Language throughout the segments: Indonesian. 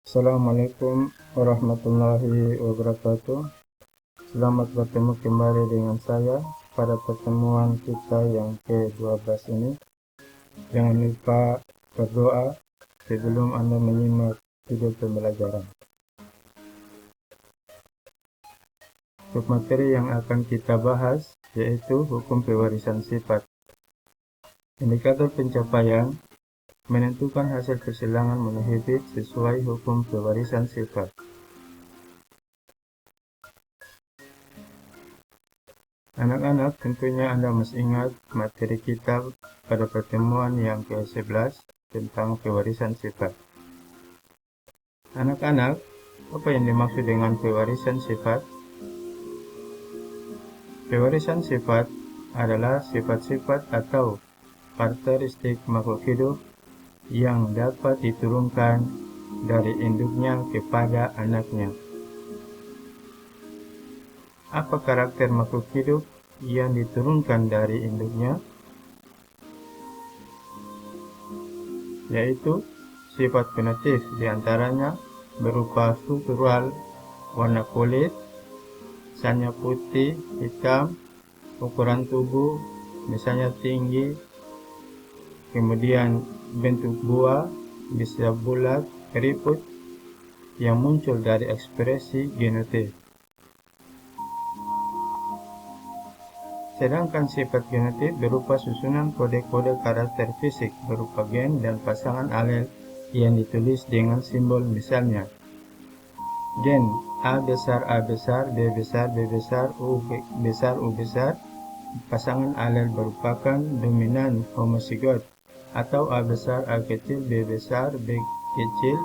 Assalamualaikum warahmatullahi wabarakatuh. Selamat bertemu kembali dengan saya pada pertemuan kita yang ke-12 ini. Jangan lupa berdoa sebelum Anda menyimak video pembelajaran. Untuk materi yang akan kita bahas yaitu hukum pewarisan sifat. Indikator pencapaian menentukan hasil persilangan monohibrid sesuai hukum pewarisan sifat. Anak-anak, tentunya Anda masih ingat materi kita pada pertemuan yang ke-11 tentang pewarisan sifat. Anak-anak, apa yang dimaksud dengan pewarisan sifat? Pewarisan sifat adalah sifat-sifat atau karakteristik makhluk hidup yang dapat diturunkan dari induknya kepada anaknya. Apa karakter makhluk hidup yang diturunkan dari induknya? Yaitu sifat fenotif, diantaranya berupa struktural, warna kulit, misalnya putih, hitam, ukuran tubuh, misalnya tinggi, kemudian bentuk buah, bisa bulat, keriput, yang muncul dari ekspresi genotip. Sedangkan sifat genotip berupa susunan kode-kode karakter fisik berupa gen dan pasangan alel yang ditulis dengan simbol, misalnya gen A besar A besar, B besar B besar, U besar U besar. Pasangan alel merupakan dominan homozigot, atau A besar A kecil, B besar B kecil,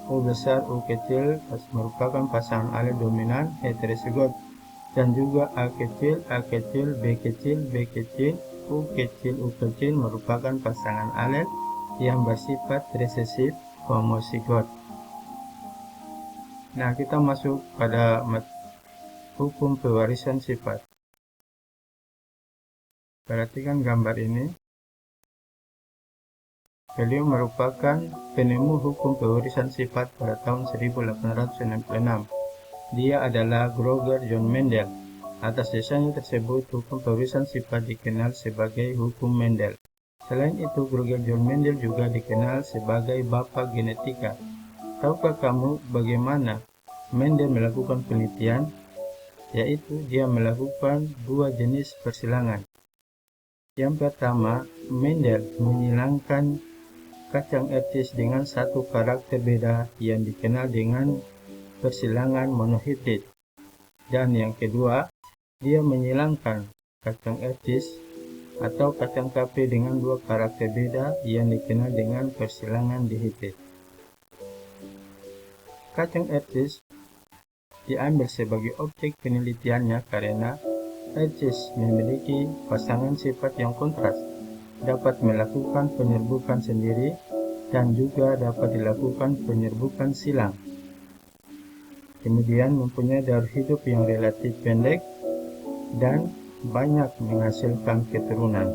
U besar U kecil merupakan pasangan alel dominan heterozigot. Dan juga A kecil, B kecil, B kecil, U kecil merupakan pasangan alel yang bersifat resesif homozigot. Nah, kita masuk pada hukum pewarisan sifat. Perhatikan gambar ini. Beliau merupakan penemu hukum pewarisan sifat pada tahun 1896. Dia adalah Gregor John Mendel. Atas dasarnya tersebut, hukum pewarisan sifat dikenal sebagai hukum Mendel. Selain itu, Gregor John Mendel juga dikenal sebagai bapak genetika. Tahukah kamu bagaimana Mendel melakukan penelitian? Yaitu dia melakukan dua jenis persilangan. Yang pertama, Mendel menyilangkan kacang etis dengan satu karakter beda yang dikenal dengan persilangan monohibrid. Dan yang kedua, dia menyilangkan kacang etis atau kacang kafe dengan dua karakter beda yang dikenal dengan persilangan dihibrid. Kacang etis diambil sebagai objek penelitiannya karena etis memiliki pasangan sifat yang kontras, dapat melakukan penyerbukan sendiri, dan juga dapat dilakukan penyerbukan silang. Kemudian mempunyai daur hidup yang relatif pendek dan banyak menghasilkan keturunan.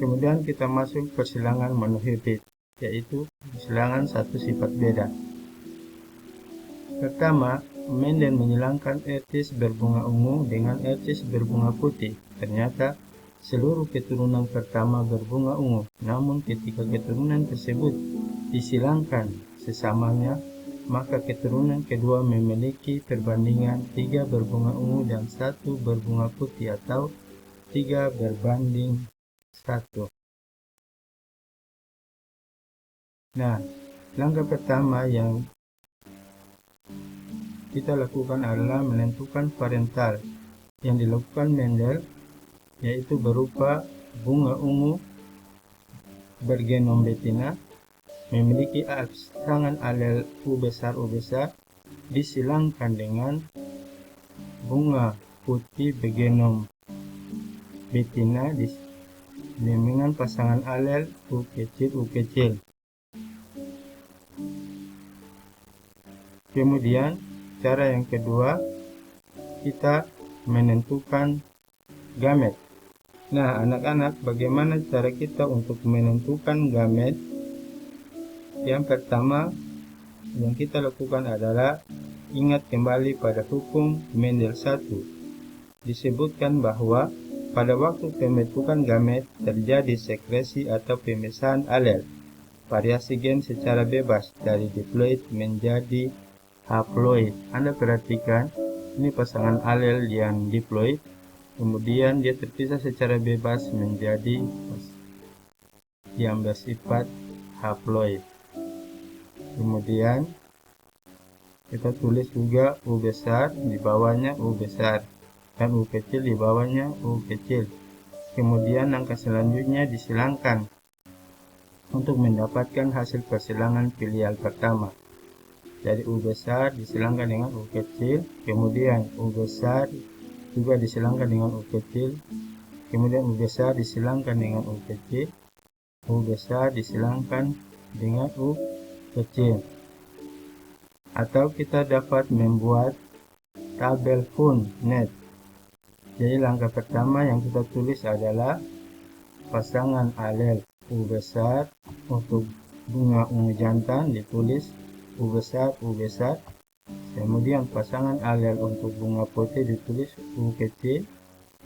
Kemudian kita masuk persilangan monohibrid, yaitu persilangan satu sifat beda. Pertama, Mendel menyilangkan etis berbunga ungu dengan etis berbunga putih. Ternyata seluruh keturunan pertama berbunga ungu, namun ketika keturunan tersebut disilangkan sesamanya, maka keturunan kedua memiliki perbandingan 3 berbunga ungu dan 1 berbunga putih, atau 3 berbanding 1. Nah, langkah pertama yang kita lakukan adalah menentukan parental yang dilakukan Mendel, yaitu berupa bunga ungu bergenom betina, memiliki pasangan alel U besar disilangkan dengan bunga putih bergenom betina dengan pasangan alel U kecil. Kemudian cara yang kedua, kita menentukan gamet. Nah, anak-anak, bagaimana cara kita untuk menentukan gamet? Yang pertama yang kita lakukan adalah ingat kembali pada hukum Mendel 1. Disebutkan bahwa pada waktu pembentukan gamet terjadi sekresi atau pemisahan alel, variasi gen secara bebas dari diploid menjadi haploid. Anda perhatikan, ini pasangan alel yang diploid, kemudian dia terpisah secara bebas menjadi yang bersifat haploid. Kemudian kita tulis juga U besar, di bawahnya U besar, dan U kecil di bawahnya U kecil. Kemudian langkah selanjutnya disilangkan untuk mendapatkan hasil persilangan filial pertama. Jadi U besar disilangkan dengan U kecil, kemudian U besar juga disilangkan dengan U kecil, kemudian U besar disilangkan dengan U kecil, U besar disilangkan dengan U kecil. Atau kita dapat membuat tabel Punnett. Jadi langkah pertama yang kita tulis adalah pasangan alel U besar untuk bunga ungu jantan ditulis U besar, U besar. Kemudian pasangan alel untuk bunga putih ditulis U kecil,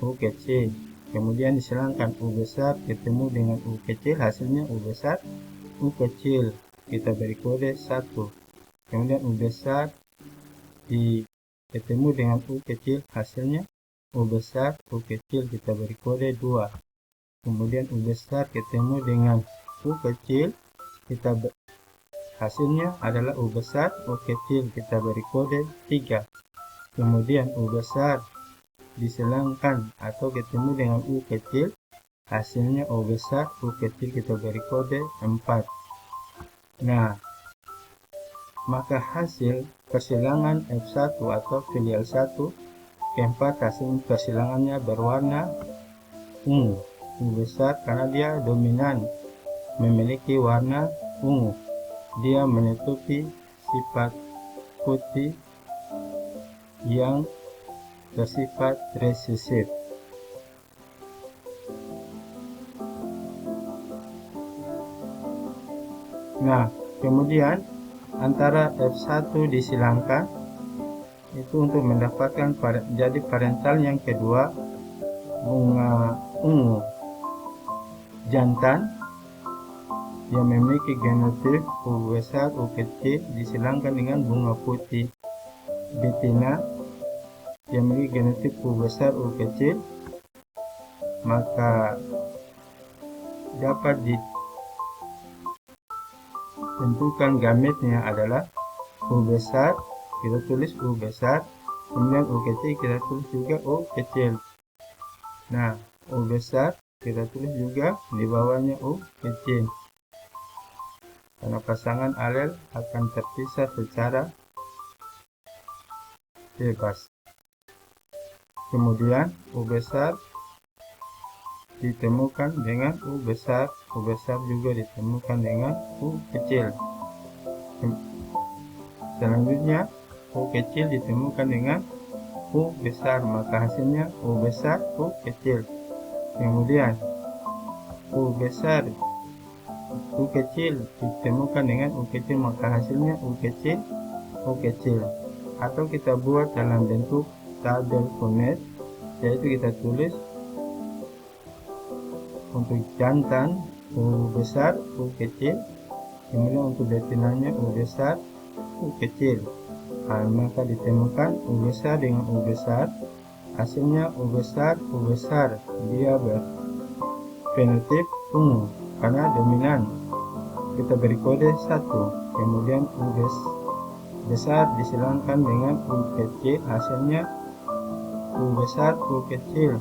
U kecil. Kemudian disilangkan U besar ketemu dengan U kecil, hasilnya U besar, U kecil. Kita beri kode 1. Kemudian U besar ketemu dengan U kecil, hasilnya U besar, U kecil, kita beri kode 2. Kemudian U besar ketemu dengan U kecil, hasilnya adalah U besar, U kecil, kita beri kode 3. Kemudian U besar disilangkan atau ketemu dengan U kecil, hasilnya U besar, U kecil, kita beri kode 4. Nah, maka hasil persilangan F1 atau filial 1 keempat hasil persilangannya berwarna ungu. U besar karena dia dominan memiliki warna ungu. Dia menutupi sifat putih yang bersifat resesif. Nah, kemudian antara F1 disilangkan itu untuk mendapatkan jadi parental yang kedua bunga ungu jantan yang memiliki genotip U besar, U kecil disilangkan dengan bunga putih betina yang memiliki genotip U besar, U kecil, maka dapat ditentukan gametnya adalah U besar, kita tulis U besar, kemudian U kecil kita tulis juga U kecil. Nah, U besar kita tulis juga di bawahnya U kecil, karena pasangan alel akan terpisah secara bebas. Kemudian U besar ditemukan dengan U besar juga ditemukan dengan U kecil. Selanjutnya U kecil ditemukan dengan U besar, maka hasilnya U besar, U kecil. Kemudian U besar, U kecil ditemukan dengan U kecil, maka hasilnya U kecil, U kecil. Atau kita buat dalam bentuk tabel Punnett, yaitu kita tulis untuk jantan U besar, U kecil, kemudian untuk betinanya U besar, U kecil. Nah, maka ditemukan U besar dengan U besar, hasilnya U besar, U besar. Dia berfenotip ungu karena dominan. Kita beri kode 1. Kemudian U besar disilangkan dengan U kecil, hasilnya U besar, U kecil.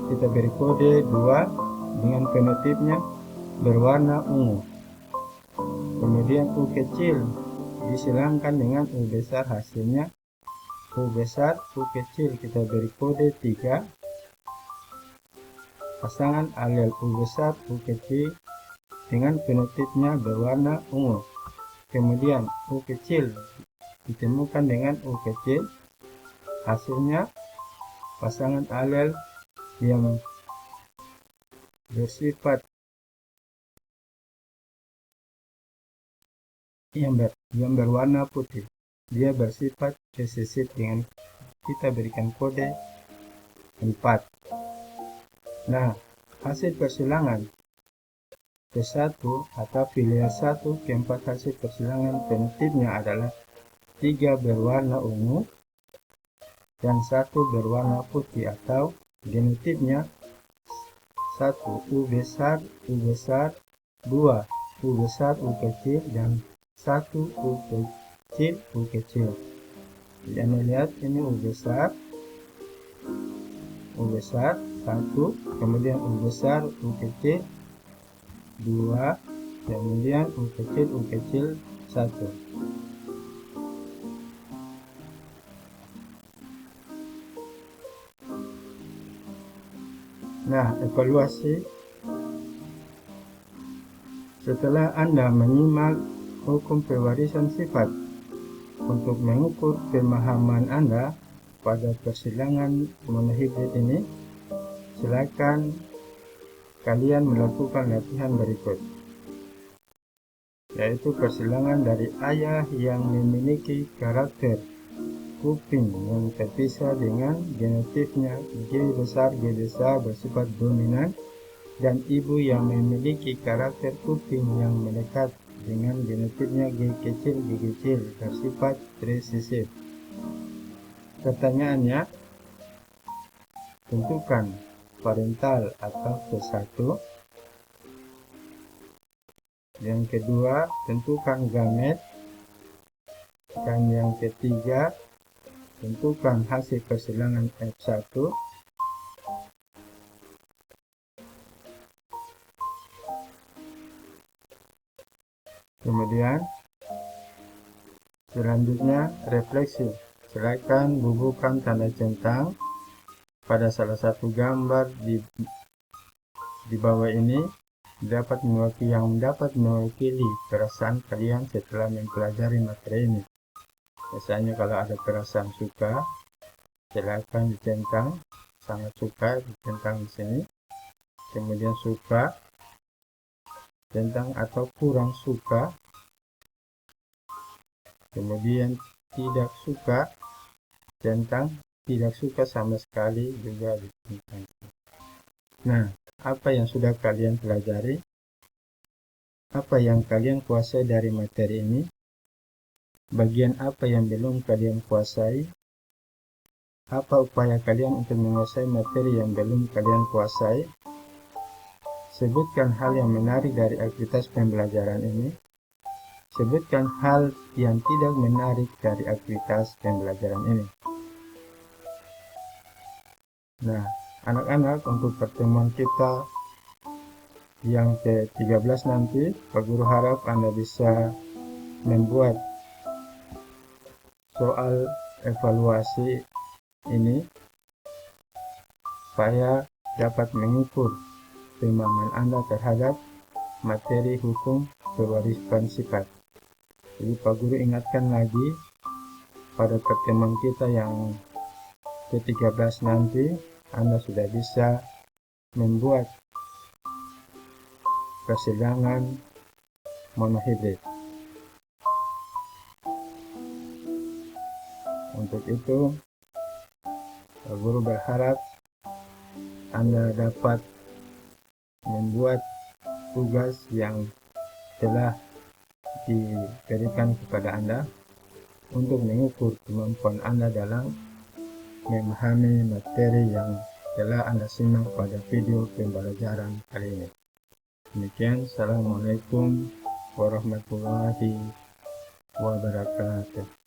Kita beri kode 2 dengan fenotipnya berwarna ungu. Kemudian U kecil disilangkan dengan U besar, hasilnya U besar, U kecil. Kita beri kode 3. Pasangan alel U besar, U kecil dengan fenotipnya berwarna ungu. Kemudian U kecil ditemukan dengan U kecil, hasilnya pasangan alel yang bersifat yang berwarna putih. Dia bersifat resesif dengan kita berikan kode 4. Nah, hasil persilangan ke-1 atau filial 1 ke-4 hasil persilangan penutupnya adalah 3 berwarna ungu dan 1 berwarna putih, atau genotipnya 1 U besar, 2 U besar, U kecil, dan 1 U kecil. Jadi Anda lihat ini U besar 1, kemudian U besar, U kecil 2, kemudian U kecil 1. Nah, evaluasi setelah Anda menyimak hukum pewarisan sifat. Untuk mengukur pemahaman Anda pada persilangan monohibrid ini, silakan kalian melakukan latihan berikut, yaitu persilangan dari ayah yang memiliki karakter kuping yang terpisah dengan genotipnya G besar bersifat dominan, dan ibu yang memiliki karakter kuping yang melekat dengan genotipnya G kecil bersifat resesif. Pertanyaannya, tentukan parental atau ke-1. Yang kedua, tentukan gamet. Dan yang ketiga, tentukan hasil persilangan F1. Kemudian selanjutnya refleksi. Silakan bubuhkan tanda centang pada salah satu gambar di bawah ini yang dapat mewakili perasaan kalian setelah mempelajari materi ini. Misalnya kalau ada perasaan suka, silakan dicentang, sangat suka dicentang di sini. Kemudian suka, centang, atau kurang suka. Kemudian tidak suka, centang, tidak suka sama sekali juga dicentang. Nah, apa yang sudah kalian pelajari? Apa yang kalian kuasai dari materi ini? Bagian apa yang belum kalian kuasai? Apa upaya kalian untuk menguasai materi yang belum kalian kuasai? Sebutkan hal yang menarik dari aktivitas pembelajaran ini. Sebutkan hal yang tidak menarik dari aktivitas pembelajaran ini. Nah, anak-anak, untuk pertemuan kita yang ke-13 nanti, Pak Guru harap Anda bisa membuat soal evaluasi ini supaya dapat mengukur pemahaman Anda terhadap materi hukum pewarisan sifat. Jadi Pak Guru ingatkan lagi, pada pertemuan kita yang ke-13 nanti, Anda sudah bisa membuat persilangan monohibrid. Untuk itu, Pak Guru berharap Anda dapat membuat tugas yang telah diberikan kepada Anda untuk mengukur kemampuan Anda dalam memahami materi yang telah Anda simak pada video pembelajaran kali ini. Demikian, Assalamualaikum warahmatullahi wabarakatuh.